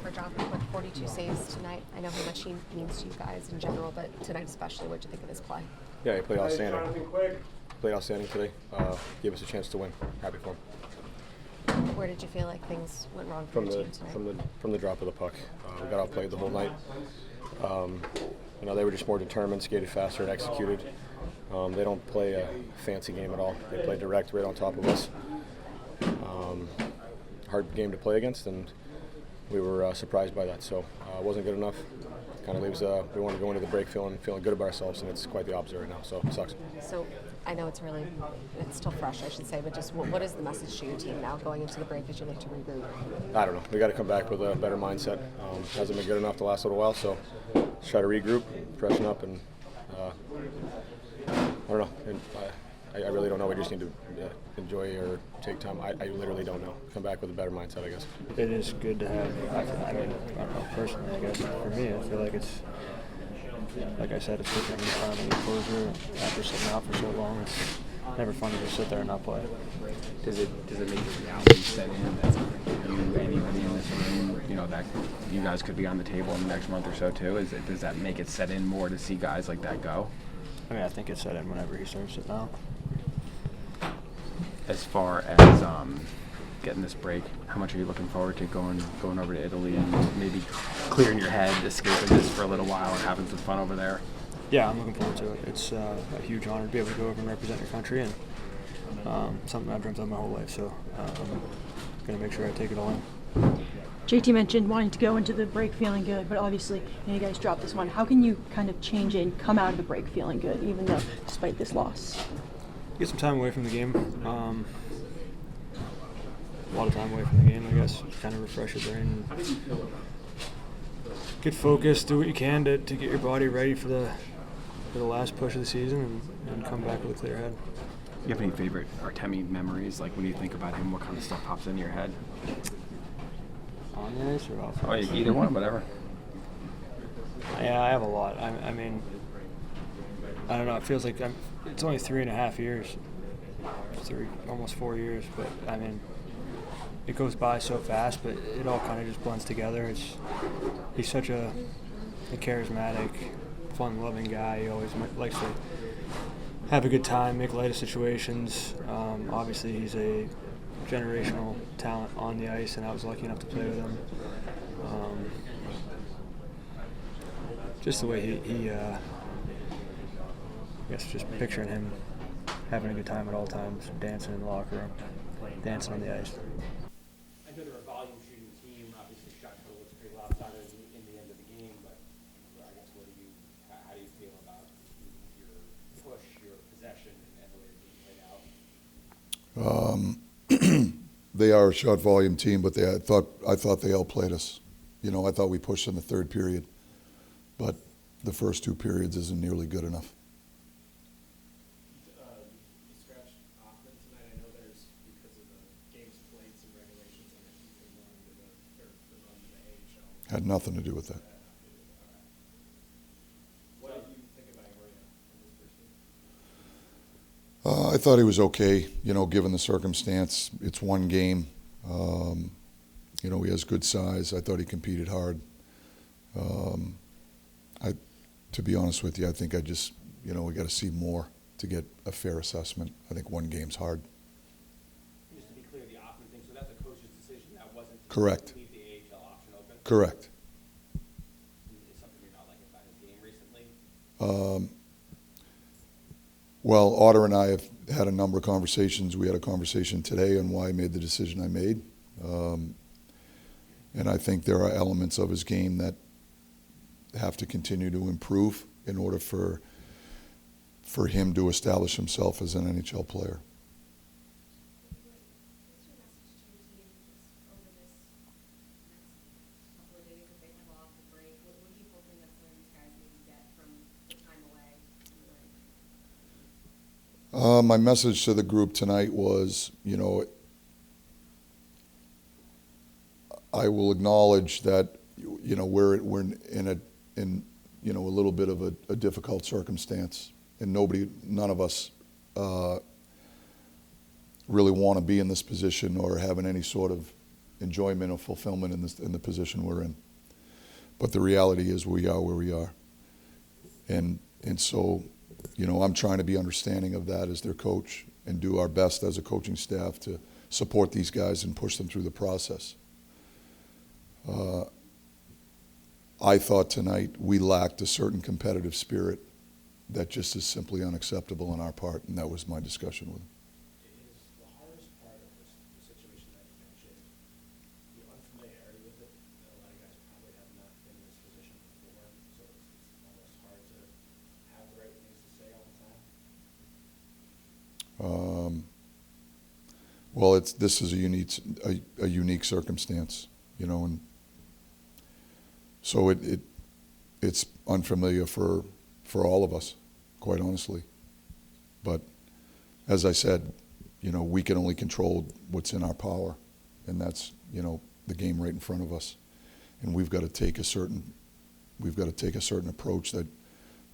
for dropping 42 saves tonight. I know how much he means to you guys in general, but tonight especially. What did you think of his play? Yeah, he played outstanding. Played outstanding today. Gave us a chance to win. Happy for him. Where did you feel like things went wrong for your team tonight? From the drop of the puck. We got outplayed the whole night. They were just more determined, skated faster, and executed. They don't play a fancy game at all. They play direct right on top of us. Hard game to play against, and we were surprised by that. So it wasn't good enough. Kind of leaves. We want to go into the break feeling good about ourselves, and it's quite the opposite right now. So it sucks. So I know it's still fresh, I should say, but just what is the message to your team now going into the break as you look to regroup? I don't know. We got to come back with a better mindset. Hasn't been good enough the last little while, so let's try to regroup, freshen up, and I don't know. I really don't know. We just need to enjoy or take time. I literally don't know. Come back with a better mindset, I guess. It is good to have. I don't know personally. I guess for me, I feel like it's, like I said, it's good to finally closure after sitting out for so long. It's never fun to just sit there and not play. Does it make the reality set in that anybody in this room, that you guys could be on the table in the next month or so too? Does that make it set in more to see guys like that go? I mean, I think it's set in whenever he starts sitting out. As far as getting this break, how much are you looking forward to going over to Italy and maybe clearing your head, escaping this for a little while and having some fun over there? Yeah, I'm looking forward to it. It's a huge honor to be able to go over and represent your country, and something I've dreamt of my whole life. So I'm going to make sure I take it all in. JT mentioned wanting to go into the break feeling good, but obviously you guys dropped this one. How can you kind of change it and come out of the break feeling good, even though despite this loss? Get some time away from the game. A lot of time away from the game, I guess. Kind of refresh your brain. Get focused. Do what you can to get your body ready for the last push of the season and come back with a clear head. Do you have any favorite Artemi memories? Like when you think about him, what kind of stuff pops into your head? On the ice or off? Oh, either one, whatever. Yeah, I have a lot. I mean, I don't know. It feels like it's only 3.5 years, almost 4 years. But I mean, it goes by so fast. But it all kind of just blends together. He's such a charismatic, fun-loving guy. He always likes to have a good time, make light of situations. Obviously, he's a generational talent on the ice, and I was lucky enough to play with him. Just the way he I guess just picturing him having a good time at all times, dancing in the locker room, dancing on the ice. I know they're a volume shooting team. Obviously, shot total looks pretty lopsided in the end of the game, but I guess how do you feel about your push, your possession, and the way the game played out? They are a shot volume team, but I thought they outplayed us. I thought we pushed in the third period, but the first two periods isn't nearly good enough. You scratched Hoffman tonight. I know there's, because of the game's played, some regulations on it. They wanted to run to the AHL. Had nothing to do with that. What did you think about Gloria in this first game? I thought he was okay, given the circumstance. It's one game. He has good size. I thought he competed hard. To be honest with you, I think we got to see more to get a fair assessment. I think one game's hard. Just to be clear, the Hoffman thing, so that's a coach's decision. That wasn't Correct. To leave the AHL option open? Correct. Is something you're not liking about his game recently? Well, Otter and I have had a number of conversations. We had a conversation today on why I made the decision I made. And I think there are elements of his game that have to continue to improve in order for him to establish himself as an NHL player. What's your message to your team over this next couple of days that they have off the break? What are you hoping that some of these guys maybe get from the time away? My message to the group tonight was, I will acknowledge that, we're in a little bit of a difficult circumstance, and none of us really want to be in this position or having any sort of enjoyment or fulfillment in the position we're in. But the reality is we are where we are. And so, you know, I'm trying to be understanding of that as their coach and do our best as a coaching staff to support these guys and push them through the process. I thought tonight we lacked a certain competitive spirit that just is simply unacceptable on our part, and that was my discussion with them. Is the hardest part of this, the situation that you mentioned, the unfamiliarity with it, that a lot of guys probably have not been in this position before, so it's almost hard to have the right things to say all the time? Well, this is a unique circumstance, you know, and so it's unfamiliar for all of us, quite honestly. But as I said, you know, we can only control what's in our power, and that's, you know, the game right in front of us, and we've got to take a certain approach that,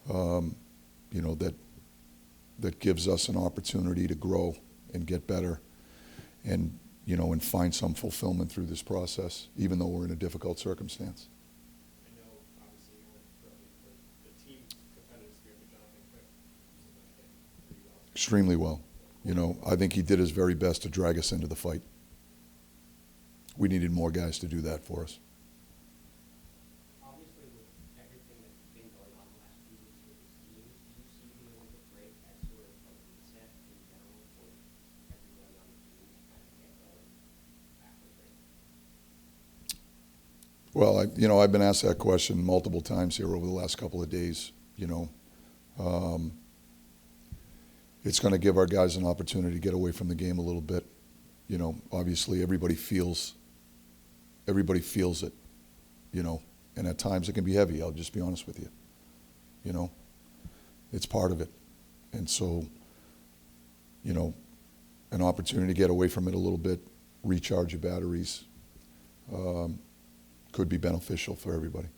you know, that gives us an opportunity to grow and get better, and, you know, and find some fulfillment through this process, even though we're in a difficult circumstance. I know, obviously, you weren't brilliant, but the team competitive spirit that Jonathan Quick played pretty well. Extremely well. You know, I think he did his very best to drag us into the fight. We needed more guys to do that for us. Obviously, with everything that's been going on the last few weeks with this team, do you see the Olympic break as sort of a reset in general for everybody on the team to kind of get going after the break? Well, you know, I've been asked that question multiple times here over the last couple of days. You know, it's going to give our guys an opportunity to get away from the game a little bit. You know, obviously everybody feels it, you know, and at times it can be heavy. I'll just be honest with you. You know, it's part of it. And so, you know, an opportunity to get away from it a little bit, recharge your batteries, could be beneficial for everybody.